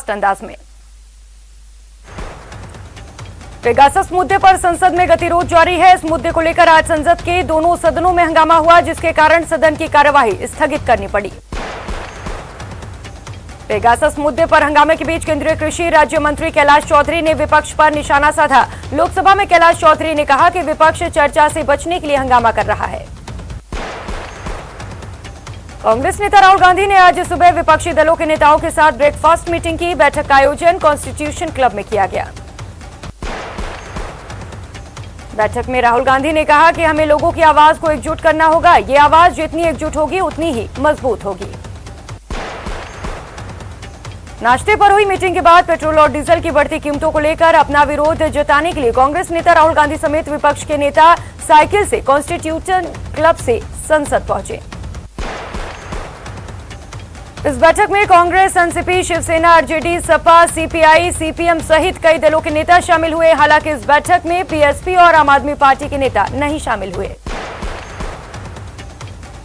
Fast अंदाज में। Pegasus मुद्दे पर संसद में गतिरोध जारी है। इस मुद्दे को लेकर आज संसद के दोनों सदनों में हंगामा हुआ, जिसके कारण सदन की कार्यवाही स्थगित करनी पड़ी। पेगासस मुद्दे पर हंगामे के बीच केंद्रीय कृषि राज्य मंत्री कैलाश चौधरी ने विपक्ष पर निशाना साधा। लोकसभा में कैलाश चौधरी ने कहा कि विपक्ष चर्चा से बचने के लिए हंगामा कर रहा है। कांग्रेस नेता राहुल गांधी ने आज सुबह विपक्षी दलों के नेताओं के साथ ब्रेकफास्ट मीटिंग की। बैठक का आयोजन कॉन्स्टिट्यूशन क्लब में किया गया। बैठक में राहुल गांधी ने कहा कि हमें लोगों की आवाज को एकजुट करना होगा। ये आवाज जितनी एकजुट होगी उतनी ही मजबूत होगी। नाश्ते पर हुई मीटिंग के बाद पेट्रोल और डीजल की बढ़ती कीमतों को लेकर अपना विरोध जताने के लिए कांग्रेस नेता राहुल गांधी समेत विपक्ष के नेता साइकिल से कॉन्स्टिट्यूशन क्लब से संसद पहुंचे। इस बैठक में Congress, NCP, Shivsena, RJD, Sapa, CPI, CPM सहित कई दलों के नेता शामिल हुए। हालांकि इस बैठक में पीएसपी और आम आदमी पार्टी के नेता नहीं शामिल हुए।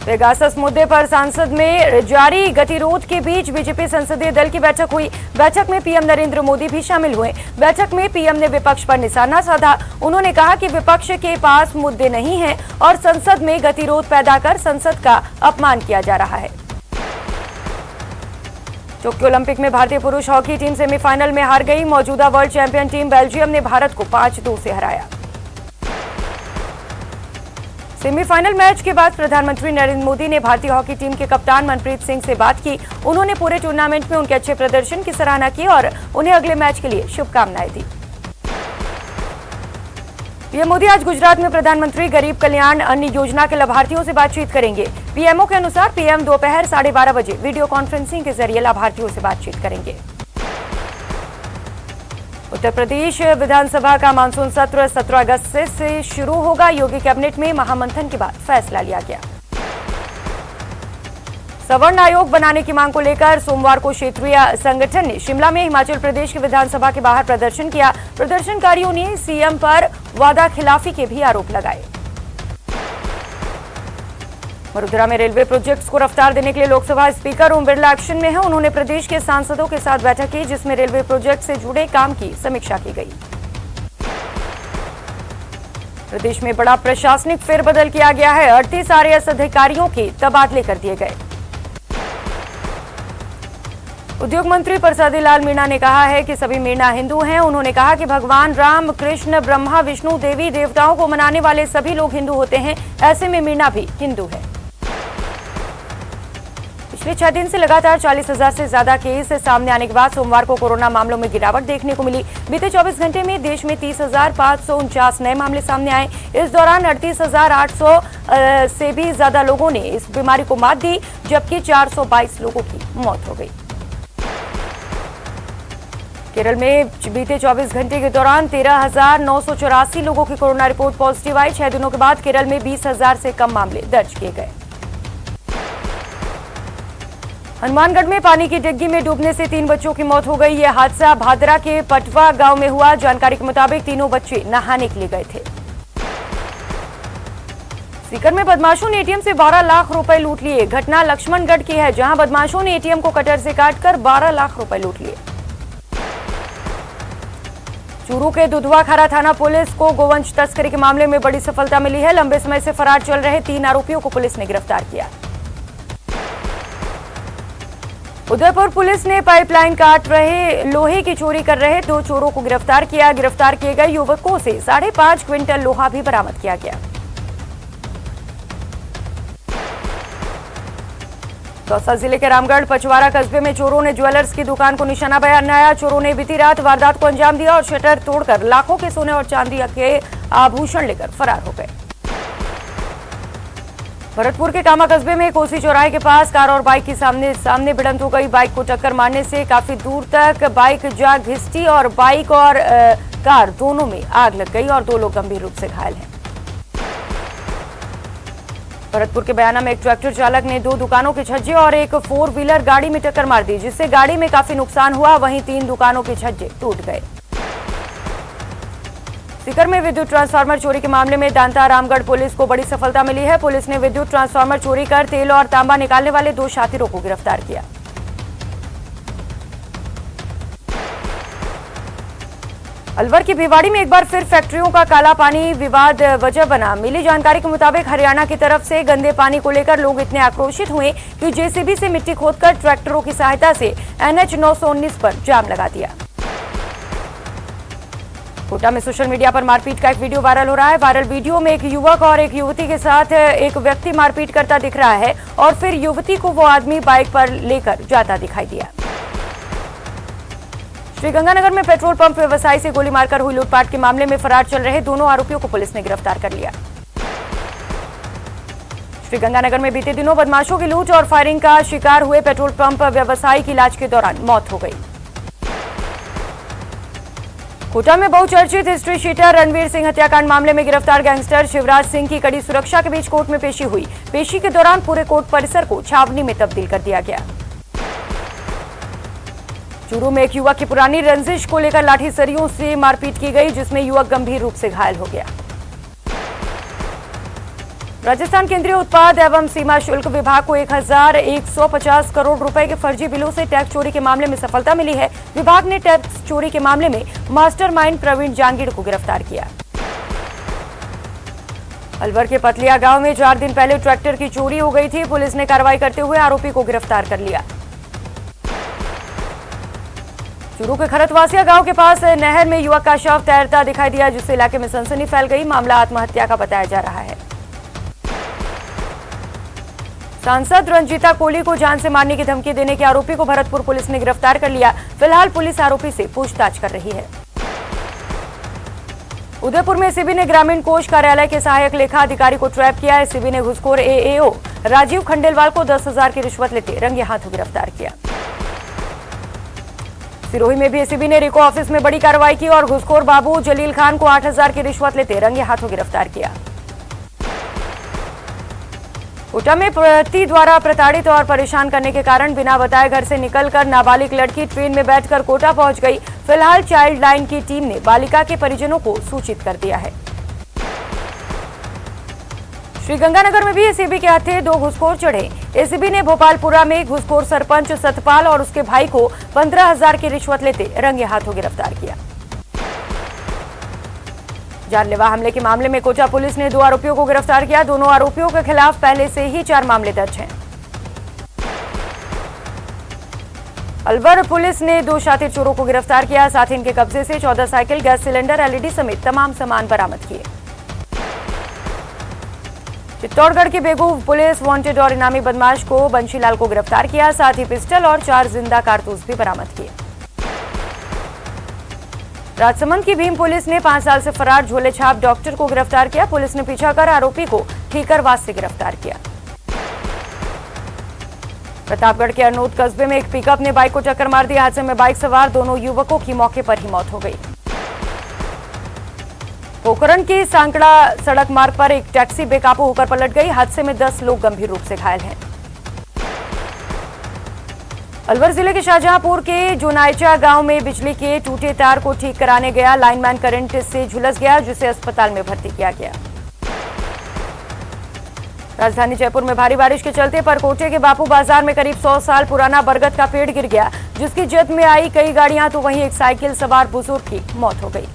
पेगासस मुद्दे पर संसद में जारी गतिरोध के बीच बीजेपी संसदीय दल की बैठक हुई। बैठक में पीएम नरेंद्र मोदी भी शामिल हुए। बैठक में पीएम ने विपक्ष पर निशाना साधा। उन्होंने कहा कि विपक्ष के पास मुद्दे नहीं हैं और संसद में गतिरोध पैदा कर संसद का अपमान किया जा रहा है। टोक्यो ओलंपिक में भारतीय पुरुष हॉकी टीम सेमीफाइनल में हार गई। मौजूदा वर्ल्ड चैंपियन टीम बेल्जियम ने भारत को 5-2 से हराया। सेमीफाइनल मैच के बाद प्रधानमंत्री नरेंद्र मोदी ने भारतीय हॉकी टीम के कप्तान मनप्रीत सिंह से बात की। उन्होंने पूरे टूर्नामेंट में उनके अच्छे प्रदर्शन की सराहना की और उन्हें अगले मैच के लिए शुभकामनाएं दी। पीएम मोदी आज गुजरात में प्रधानमंत्री गरीब कल्याण अन्न योजना के लाभार्थियों से बातचीत करेंगे। पीएमओ के अनुसार पीएम दोपहर 12:30 बजे वीडियो कॉन्फ्रेंसिंग के जरिए लाभार्थियों से बातचीत करेंगे। उत्तर प्रदेश विधानसभा का मानसून सत्र 17 अगस्त से शुरू होगा। योगी कैबिनेट में महामंथन के बाद फैसला लिया गया। सवर्ण आयोग बनाने की मांग को लेकर सोमवार को क्षेत्रीय संगठन ने शिमला में हिमाचल प्रदेश की विधानसभा के बाहर प्रदर्शन किया। प्रदर्शनकारियों ने सीएम पर वादा खिलाफी के भी आरोप लगाए। वडोदरा में रेलवे प्रोजेक्ट्स को रफ्तार देने के लिए लोकसभा स्पीकर ओम बिरला एक्शन में है। उन्होंने प्रदेश के सांसदों के साथ बैठक की, जिसमें रेलवे प्रोजेक्ट से जुड़े काम की समीक्षा की गई। प्रदेश में बड़ा प्रशासनिक फेरबदल किया गया है। 38 आईएएस अधिकारियों के तबादले कर दिए गए। उद्योग मंत्री परसादी लाल मीणा ने कहा है कि सभी मीणा हिंदू हैं। उन्होंने कहा कि भगवान राम, कृष्ण, ब्रह्मा, विष्णु, देवी देवताओं को मनाने वाले सभी लोग हिंदू होते हैं। ऐसे में मीणा भी हिंदू है। पिछले 6 दिन से लगातार 40,000 से ज्यादा केस सामने आने के बाद सोमवार को कोरोना मामलों में गिरावट देखने को मिली। बीते 24 घंटे में देश में 30,549 नए मामले सामने आए। इस दौरान 38,800 से भी ज्यादा लोगों ने इस बीमारी को मात दी, जबकि 422 लोगों की मौत हो गई। केरल में बीते 24 घंटे के दौरान 13,984 लोगों की कोरोना रिपोर्ट पॉजिटिव आई। 6 दिनों के बाद केरल में 20,000 से कम मामले दर्ज किए गए। हनुमानगढ़ में पानी की डिग्गी में डूबने से 3 बच्चों की मौत हो गई। यह हादसा भादरा के पटवा गांव में हुआ। जानकारी के मुताबिक तीनों बच्चे नहाने के लिए गए थे। सीकर में बदमाशों ने एटीएम से 12 लाख रुपए लूट लिए। घटना लक्ष्मणगढ़ की है, जहां बदमाशों ने एटीएम को कटर से काटकर 12 लाख रुपए लूट लिए। चूरू के दुधवा खारा थाना पुलिस को गोवंश तस्करी के मामले में बड़ी सफलता मिली है। लंबे समय से फरार चल रहे 3 आरोपियों को पुलिस ने गिरफ्तार किया। उदयपुर पुलिस ने पाइपलाइन काट रहे लोहे की चोरी कर रहे 2 चोरों को गिरफ्तार किया। गिरफ्तार किए गए युवकों से 5.5 क्विंटल लोहा भी बरामद किया गया। दौसा जिले के रामगढ़ पचवारा कस्बे में चोरों ने ज्वेलर्स की दुकान को निशाना बनाया। चोरों ने बीती रात वारदात को अंजाम दिया और शटर तोड़कर लाखों के सोने और चांदी के आभूषण लेकर फरार हो गए। भरतपुर के कामा कस्बे में कोसी चौराहे के पास कार और बाइक की सामने भिड़ंत हो गई। बाइक को टक्कर मारने से काफी दूर तक बाइक जा घिसटी और बाइक और कार दोनों में आग लग गई और 2 लोग गंभीर रूप से घायल हैं। भरतपुर के बयाना में एक ट्रैक्टर चालक ने 2 दुकानों के छज्जे और एक 4 व्हीलर गाड़ी में टक्कर मार दी, जिससे गाड़ी में काफी नुकसान हुआ। वहीं 3 दुकानों के छज्जे टूट गए। सीकर में विद्युत ट्रांसफार्मर चोरी के मामले में दांता रामगढ़ पुलिस को बड़ी सफलता मिली है। पुलिस ने विद्युत ट्रांसफार्मर चोरी कर तेल और तांबा निकालने वाले 2 शातिरों को गिरफ्तार किया। अलवर की भिवाड़ी में एक बार फिर फैक्ट्रियों का काला पानी विवाद वजह बना। मिली जानकारी के मुताबिक हरियाणा की तरफ से गंदे पानी को लेकर लोग इतने आक्रोशित हुए कि जेसीबी से मिट्टी खोदकर ट्रैक्टरों की सहायता से NH 919 पर जाम लगा दिया। कोटा में सोशल मीडिया पर मारपीट का एक वीडियो वायरल हो रहा है। वायरल वीडियो में एक युवक और एक युवती के साथ एक व्यक्ति मारपीट करता दिख रहा है और फिर युवती को वो आदमी बाइक पर लेकर जाता दिखाई दिया। श्रीगंगानगर में पेट्रोल पंप व्यवसायी से गोली मारकर हुई लूटपाट के मामले में फरार चल रहे दोनों आरोपियों को पुलिस ने गिरफ्तार कर लिया। श्रीगंगानगर में बीते दिनों बदमाशों की लूट और फायरिंग का शिकार हुए पेट्रोल पंप व्यवसायी की इलाज के दौरान मौत हो गई। कोटा में बहुचर्चित हिस्ट्री शीटर रणवीर सिंह हत्याकांड मामले में गिरफ्तार गैंगस्टर शिवराज सिंह की कड़ी सुरक्षा के बीच कोर्ट में पेशी हुई। पेशी के दौरान पूरे कोर्ट परिसर को छावनी में तब्दील कर दिया गया। चूरू में एक युवक की पुरानी रंजिश को लेकर लाठी सरियों से मारपीट की गई, जिसमें युवक गंभीर रूप से घायल हो गया। राजस्थान केंद्रीय उत्पाद एवं सीमा शुल्क विभाग को 1150 करोड़ रुपए के फर्जी बिलों से टैक्स चोरी के मामले में सफलता मिली है। विभाग ने टैक्स चोरी के मामले में मास्टरमाइंड प्रवीण जांगीड़ को गिरफ्तार किया। अलवर के पतलिया गांव में 4 दिन पहले ट्रैक्टर की चोरी हो गई थी। पुलिस ने कार्रवाई करते हुए आरोपी को गिरफ्तार कर लिया। चूरू के खरतवासिया गांव के पास नहर में युवक का शव तैरता दिखाई दिया, जिससे इलाके में सनसनी फैल गई। मामला आत्महत्या का बताया जा रहा है। सांसद रंजीता कोली को जान से मारने की धमकी देने के आरोपी को भरतपुर पुलिस ने गिरफ्तार कर लिया। फिलहाल पुलिस आरोपी से पूछताछ कर रही है। उदयपुर में एसीबी ने ग्रामीण कोष कार्यालय के सहायक लेखा अधिकारी को ट्रैप किया। एसीबी ने घुसखोर AAO राजीव खंडेलवाल को 10,000 की रिश्वत लेते रंगे हाथों गिरफ्तार किया। सिरोही में भी एसीबी ने रिको ऑफिस में बड़ी कार्रवाई की और घुसखोर बाबू जलील खान को 8,000 की रिश्वत लेते रंगे हाथों गिरफ्तार किया। कोटा में पति द्वारा प्रताड़ित और परेशान करने के कारण बिना बताए घर से निकलकर नाबालिग लड़की ट्रेन में बैठकर कोटा पहुंच गई। फिलहाल चाइल्ड लाइन की टीम ने बालिका के परिजनों को सूचित कर दिया है। श्रीगंगानगर में भी एसीबी के हाथे 2 घुसखोर चढ़े। एसीबी ने भोपालपुरा में घुसखोर सरपंच सतपाल और उसके भाई को 15,000 की रिश्वत लेते रंगे हाथों गिरफ्तार किया। जानलेवा हमले के मामले में कोटा पुलिस ने 2 आरोपियों को गिरफ्तार किया। दोनों आरोपियों के खिलाफ पहले से ही 4 मामले दर्ज हैं। अलवर पुलिस ने 2 शातिर चोरों को गिरफ्तार किया। साथ ही इनके कब्जे से 14 साइकिल, गैस सिलेंडर, LED समेत तमाम सामान बरामद किए। चित्तौड़गढ़ की बेगूफ पुलिस वांटेड और इनामी बदमाश को बंशीलाल को गिरफ्तार किया। साथ ही पिस्टल और 4 जिंदा कारतूस भी बरामद किए। राजसमंद की भीम पुलिस ने 5 साल से फरार झोले छाप डॉक्टर को गिरफ्तार किया। पुलिस ने पीछा कर आरोपी को ठीकरवास से गिरफ्तार किया। प्रतापगढ़ के अरनोद कस्बे में एक पिकअप ने बाइक को टक्कर मार दी। हादसे में बाइक सवार दोनों युवकों की मौके पर ही मौत हो गई। पोखरण की सांकड़ा सड़क मार्ग पर एक टैक्सी बेकाबू होकर पलट गई। हादसे में 10 लोग गंभीर रूप से घायल हैं। अलवर जिले के शाहजहांपुर के जोनाइचा गांव में बिजली के टूटे तार को ठीक कराने गया लाइनमैन करंट से झुलस गया, जिसे अस्पताल में भर्ती किया गया। राजधानी जयपुर में भारी बारिश के चलते परकोटे के बापू बाजार में करीब 100 साल पुराना बरगद का पेड़ गिर गया, जिसकी जद में आई कई गाड़ियां, तो वहीं एक साइकिल सवार बुजुर्ग की मौत हो गई।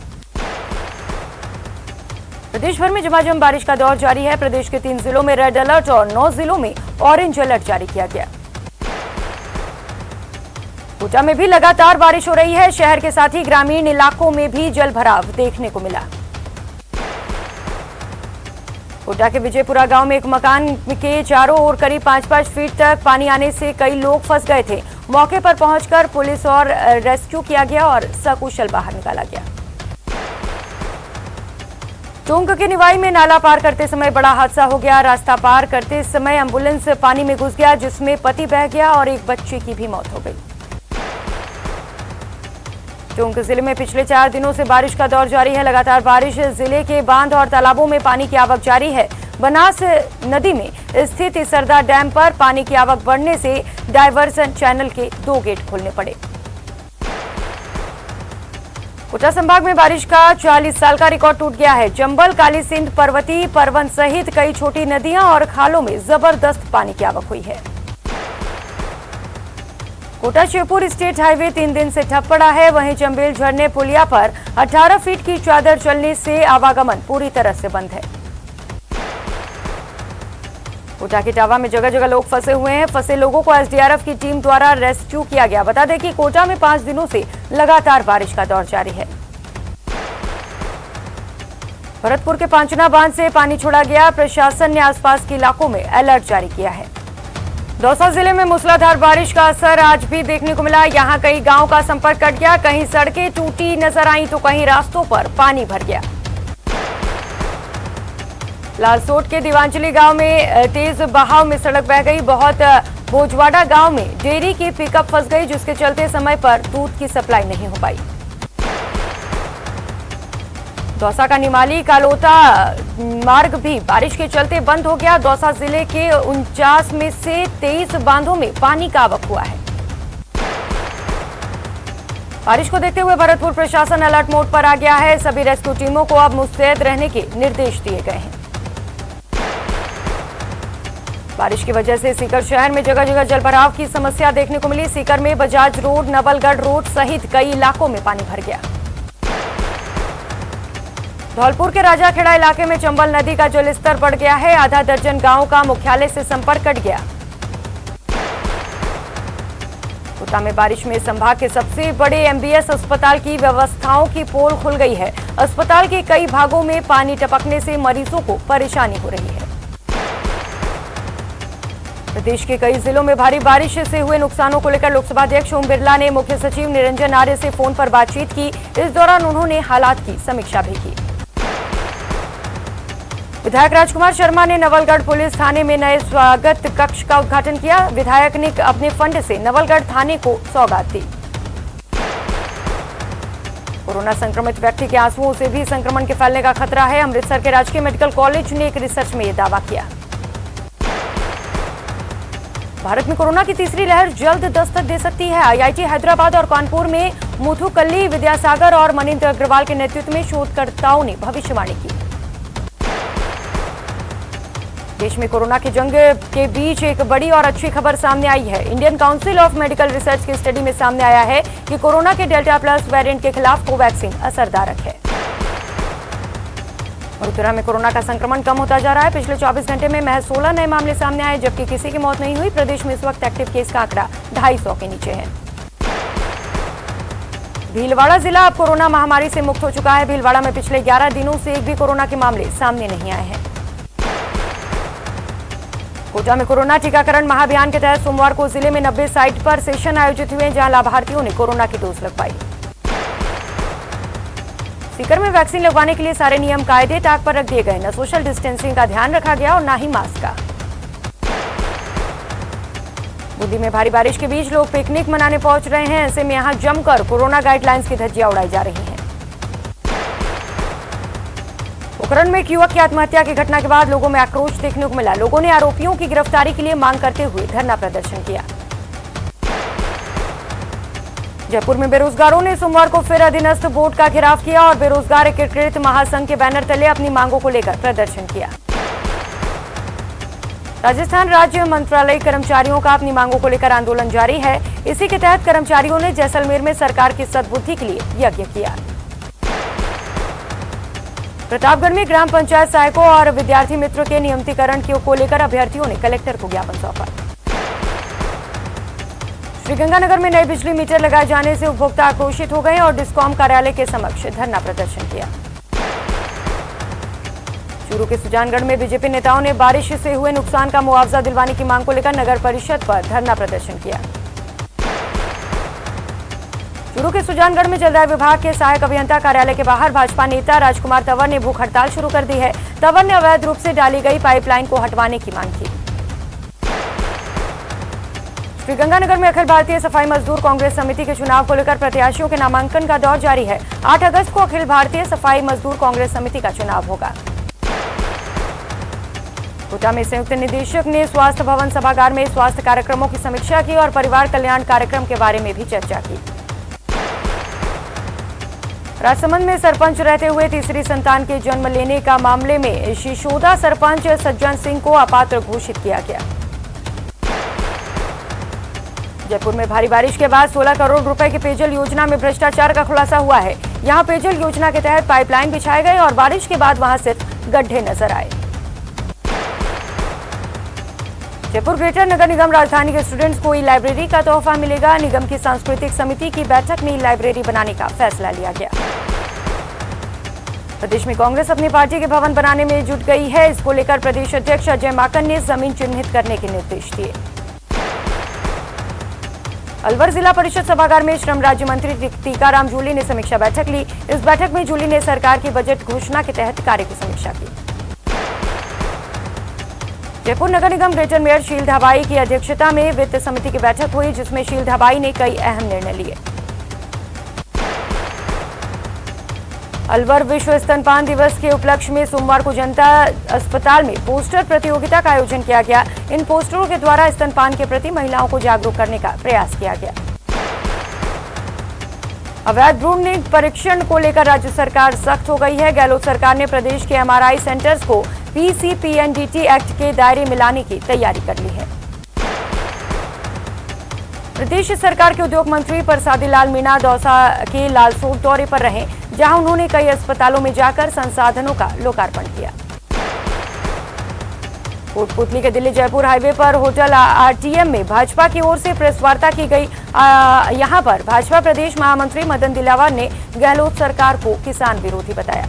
प्रदेश भर में झमाझम बारिश का दौर जारी है। प्रदेश के 3 जिलों में रेड अलर्ट और 9 जिलों में ऑरेंज अलर्ट जारी किया गया। कोटा में भी लगातार बारिश हो रही है। शहर के साथ ही ग्रामीण इलाकों में भी जल भराव देखने को मिला। कोटा के विजयपुरा गांव में एक मकान के चारों ओर करीब 5-5 फीट तक पानी आने से कई लोग फंस गए थे। मौके पर पहुंचकर पुलिस और रेस्क्यू किया गया और सकुशल बाहर निकाला गया। टोंक के निवाई में नाला पार करते समय बड़ा हादसा हो गया। रास्ता पार करते समय एम्बुलेंस पानी में घुस गया, जिसमें पति बह गया और एक बच्चे की भी मौत हो गई। टोंक जिले में पिछले 4 दिनों से बारिश का दौर जारी है। लगातार बारिश जिले के बांध और तालाबों में पानी की आवक जारी है। बनास नदी में स्थित सरदा डैम पर पानी की आवक बढ़ने से डायवर्सन चैनल के 2 गेट खोलने पड़े। कोटा संभाग में बारिश का 40 साल का रिकॉर्ड टूट गया है। चंबल, काली सिंध, पर्वती, परवन सहित कई छोटी नदियां और खालों में जबरदस्त पानी की आवक हुई है। कोटा जयपुर स्टेट हाईवे 3 दिन से ठप पड़ा है। वहीं चंबेल झरने पुलिया पर 18 फीट की चादर चलने से आवागमन पूरी तरह से बंद है। कोटा के टावा में जगह जगह लोग फंसे हुए हैं। फंसे लोगों को एसडीआरएफ की टीम द्वारा रेस्क्यू किया गया। बता दें कि कोटा में 5 दिनों से लगातार बारिश का दौर जारी है। भरतपुर के पांचना बांध से पानी छोड़ा गया। प्रशासन ने आसपास के इलाकों में अलर्ट जारी किया है। दौसा जिले में मूसलाधार बारिश का असर आज भी देखने को मिला। यहां कई गांव का संपर्क कट गया, कहीं सड़कें टूटी नजर आई तो कहीं रास्तों पर पानी भर गया। लालसोट के दीवांचली गांव में तेज बहाव में सड़क बह गई। बहुत भोजवाड़ा गांव में डेयरी की पिकअप फंस गई, जिसके चलते समय पर दूध की सप्लाई नहीं हो पाई। दौसा का निमाली कालोता मार्ग भी बारिश के चलते बंद हो गया। दौसा जिले के 49 में से 23 बांधों में पानी का आवक हुआ है। बारिश को देखते हुए भरतपुर प्रशासन अलर्ट मोड पर आ गया है। सभी रेस्क्यू टीमों को अब मुस्तैद रहने के निर्देश दिए गए हैं। बारिश की वजह से सीकर शहर में जगह जगह जलभराव की समस्या देखने को मिली। सीकर में बजाज रोड, नवलगढ़ रोड सहित कई इलाकों में पानी भर गया। धौलपुर के राजाखेड़ा इलाके में चंबल नदी का जलस्तर बढ़ गया है। आधा दर्जन गांवों का मुख्यालय से संपर्क कट गया। कोटा में बारिश में संभाग के सबसे बड़े एमबीएस अस्पताल की व्यवस्थाओं की पोल खुल गई है। अस्पताल के कई भागों में पानी टपकने से मरीजों को परेशानी हो रही है। प्रदेश के कई जिलों में भारी बारिश से हुए नुकसानों को लेकर लोकसभा अध्यक्ष ओम बिरला ने मुख्य सचिव निरंजन आर्य से फोन पर बातचीत की। इस दौरान उन्होंने हालात की समीक्षा भी की। विधायक राजकुमार शर्मा ने नवलगढ़ पुलिस थाने में नए स्वागत कक्ष का उद्घाटन किया। विधायक ने अपने फंड से नवलगढ़ थाने को सौगात दी। कोरोना संक्रमित व्यक्ति के आंसुओं से भी संक्रमण के फैलने का खतरा है। अमृतसर के राजकीय मेडिकल कॉलेज ने एक रिसर्च में यह दावा किया। भारत में कोरोना की तीसरी लहर जल्द दस्तक दे सकती है। आईआईटी हैदराबाद और कानपुर में मुथुकल्ली विद्यासागर और मनिंद्र अग्रवाल के नेतृत्व में शोधकर्ताओं ने भविष्यवाणी की। देश में कोरोना की जंग के बीच एक बड़ी और अच्छी खबर सामने आई है। Indian council of medical research की स्टडी में सामने आया है कि कोरोना के डेल्टा प्लस वेरिएंट के खिलाफ कोवैक्सीन असरदारक है। मथुरा में कोरोना का संक्रमण कम होता जा रहा है। पिछले 24 घंटे में महज 16 नए मामले सामने आए, जबकि किसी की मौत नहीं हुई। प्रदेश में इस वक्त एक्टिव केस का आंकड़ा 250 के नीचे है। भीलवाड़ा जिला अब कोरोना महामारी से मुक्त हो चुका है। भीलवाड़ा में पिछले 11 दिनों से एक भी कोरोना के मामले सामने नहीं आए हैं। कोटा में कोरोना टीकाकरण महाअभियान के तहत सोमवार को जिले में 90 साइट पर सेशन आयोजित हुए, जहां लाभार्थियों ने कोरोना की डोज लगवाई। सीकर में वैक्सीन लगवाने के लिए सारे नियम कायदे ताक पर रख दिए गए। न सोशल डिस्टेंसिंग का ध्यान रखा गया और न ही मास्क का। बूंदी में भारी बारिश के बीच लोग पिकनिक मनाने पहुंच रहे हैं। ऐसे में यहां जमकर कोरोना गाइडलाइंस की धज्जियां उड़ाई जा रही हैं। पोखरण में एक युवक की आत्महत्या की घटना के बाद लोगों में आक्रोश देखने को मिला। लोगों ने आरोपियों की गिरफ्तारी के लिए मांग करते हुए धरना प्रदर्शन किया। जयपुर में बेरोजगारों ने सोमवार को फिर अधीनस्थ बोर्ड का घेराव किया और बेरोजगार एकीकृत महासंघ के बैनर तले अपनी मांगों को लेकर प्रदर्शन किया। राजस्थान राज्य मंत्रालय कर्मचारियों का अपनी मांगों को लेकर आंदोलन जारी है। इसी के तहत कर्मचारियों ने जैसलमेर में सरकार की सद्बुद्धि के लिए यज्ञ किया। प्रतापगढ़ में ग्राम पंचायत सहायकों और विद्यार्थी मित्र के नियमितीकरण को लेकर अभ्यर्थियों ने कलेक्टर को ज्ञापन सौंपा। श्रीगंगानगर में नए बिजली मीटर लगाए जाने से उपभोक्ता आक्रोशित हो गए और डिस्कॉम कार्यालय के समक्ष धरना प्रदर्शन किया। चूरू के सुजानगढ़ में बीजेपी नेताओं ने बारिश से हुए नुकसान का मुआवजा दिलवाने की मांग को लेकर नगर परिषद पर धरना प्रदर्शन किया। चूरू के सुजानगढ़ में जलदाय विभाग के सहायक अभियंता कार्यालय के बाहर भाजपा नेता राजकुमार तंवर ने भूख हड़ताल शुरू कर दी है। तंवर ने अवैध रूप से डाली गई पाइपलाइन को हटवाने की मांग की। श्रीगंगानगर में अखिल भारतीय सफाई मजदूर कांग्रेस समिति के चुनाव को लेकर प्रत्याशियों के नामांकन का दौर जारी है। 8 अगस्त को अखिल भारतीय सफाई मजदूर कांग्रेस समिति का चुनाव होगा। कोटा में संयुक्त निदेशक ने स्वास्थ्य भवन सभागार में स्वास्थ्य कार्यक्रमों की समीक्षा की और परिवार कल्याण कार्यक्रम के बारे में भी चर्चा की। राजसमंद में सरपंच रहते हुए तीसरी संतान के जन्म लेने का मामले में शिशोदा सरपंच सज्जन सिंह को अपात्र घोषित किया गया। जयपुर में भारी बारिश के बाद 16 करोड़ रुपए की पेयजल योजना में भ्रष्टाचार का खुलासा हुआ है। यहां पेयजल योजना के तहत पाइपलाइन बिछाए गए और बारिश के बाद वहां सिर्फ गड्ढे नजर आए। जयपुर ग्रेटर नगर निगम राजधानी के स्टूडेंट्स को ई लाइब्रेरी का तोहफा मिलेगा। निगम की सांस्कृतिक समिति की बैठक में ई लाइब्रेरी बनाने का फैसला लिया गया। प्रदेश में कांग्रेस अपनी पार्टी के भवन बनाने में जुट गई है। इसको लेकर प्रदेश अध्यक्ष अजय माकन ने जमीन चिन्हित करने के निर्देश दिए। अलवर जिला परिषद सभागार में श्रम राज्य मंत्री टीकाराम जूली ने समीक्षा बैठक ली। इस बैठक में जूली ने सरकार की बजट घोषणा के तहत कार्य की समीक्षा की। जयपुर नगर निगम ग्रेटर मेयर शील धाबाई की अध्यक्षता में वित्त समिति की बैठक हुई, जिसमें शील धाबाई ने कई अहम निर्णय लिए। अलवर विश्व स्तनपान दिवस के उपलक्ष्य में सोमवार को जनता अस्पताल में पोस्टर प्रतियोगिता का आयोजन किया गया। इन पोस्टरों के द्वारा स्तनपान के प्रति महिलाओं को जागरूक करने का प्रयास किया गया। अवैध भ्रूण परीक्षण को लेकर राज्य सरकार सख्त हो गई है। गहलोत सरकार ने प्रदेश के एमआरआई सेंटर्स को पीसीपीएनडीटी एक्ट के दायरे में लाने की तैयारी कर ली है। प्रदेश सरकार के उद्योग मंत्री परसादी लाल मीणा दौसा के लालसोट दौरे पर रहे, जहां उन्होंने कई अस्पतालों में जाकर संसाधनों का लोकार्पण किया। कोटपुतली के दिल्ली जयपुर हाईवे पर होटल आरटीएम में भाजपा की ओर से प्रेस वार्ता की गई। यहां पर भाजपा प्रदेश महामंत्री मदन दिलावर ने गहलोत सरकार को किसान विरोधी बताया।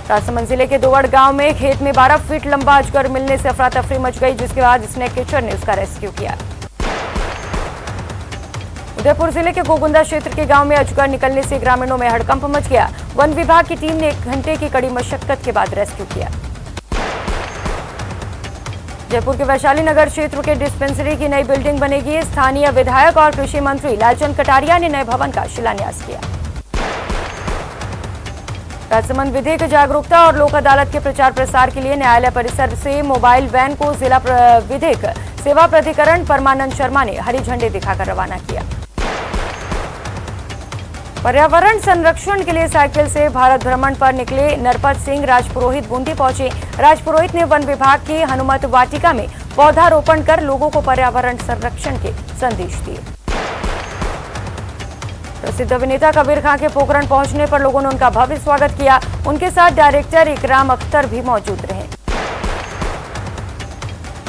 राजसमंद जिले के दोवड़ गांव में खेत में 12 फीट लंबा अजगर मिलने से अफरा तफरी मच गई, जिसके बाद स्नेक कैचर ने उसका रेस्क्यू किया। उदयपुर जिले के गोगुंदा क्षेत्र के गांव में अजगर निकलने से ग्रामीणों में हड़कंप मच गया। वन विभाग की टीम ने 1 घंटे की कड़ी मशक्कत के बाद रेस्क्यू किया। जयपुर के वैशाली नगर क्षेत्र के डिस्पेंसरी की नई बिल्डिंग बनेगी। स्थानीय विधायक और कृषि मंत्री लालचंद कटारिया ने नए भवन का शिलान्यास किया। राजसमंद विधिक जागरूकता और लोक अदालत के प्रचार प्रसार के लिए न्यायालय परिसर से मोबाइल वैन को जिला विधिक सेवा प्राधिकरण परमानंद शर्मा ने हरी झंडी दिखाकर रवाना किया। पर्यावरण संरक्षण के लिए साइकिल से भारत भ्रमण पर निकले नरपत सिंह राजपुरोहित बूंदी पहुंचे। राजपुरोहित ने वन विभाग की हनुमत वाटिका में पौधारोपण कर लोगों को पर्यावरण संरक्षण के संदेश दिए। प्रसिद्ध अभिनेता कबीर खां के पोखरण पहुंचने पर लोगों ने उनका भव्य स्वागत किया। उनके साथ डायरेक्टर इकराम अख्तर भी मौजूद रहे।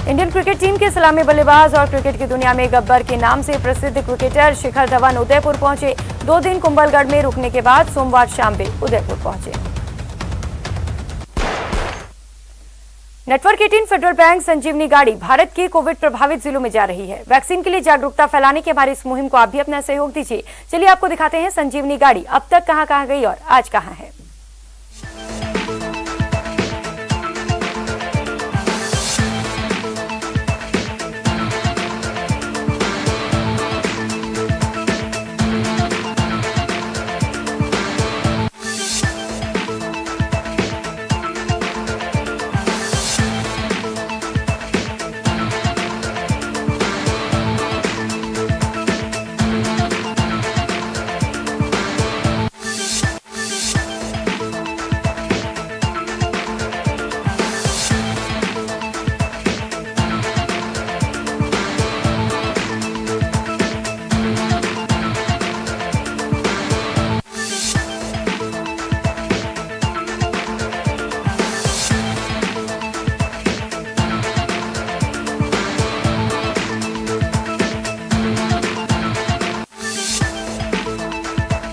इंडियन क्रिकेट टीम के सलामी बल्लेबाज और क्रिकेट की दुनिया में गब्बर के नाम से प्रसिद्ध क्रिकेटर शिखर धवन उदयपुर पहुंचे। 2 दिन कुंभलगढ़ में रुकने के बाद सोमवार शाम वे उदयपुर पहुंचे। नेटवर्क 18 फेडरल बैंक संजीवनी गाड़ी भारत के कोविड प्रभावित जिलों में जा रही है। वैक्सीन के लिए जागरूकता फैलाने की हमारी इस मुहिम को आप भी अपना सहयोग दीजिए। चलिए आपको दिखाते हैं संजीवनी गाड़ी अब तक कहां गई और आज कहां है।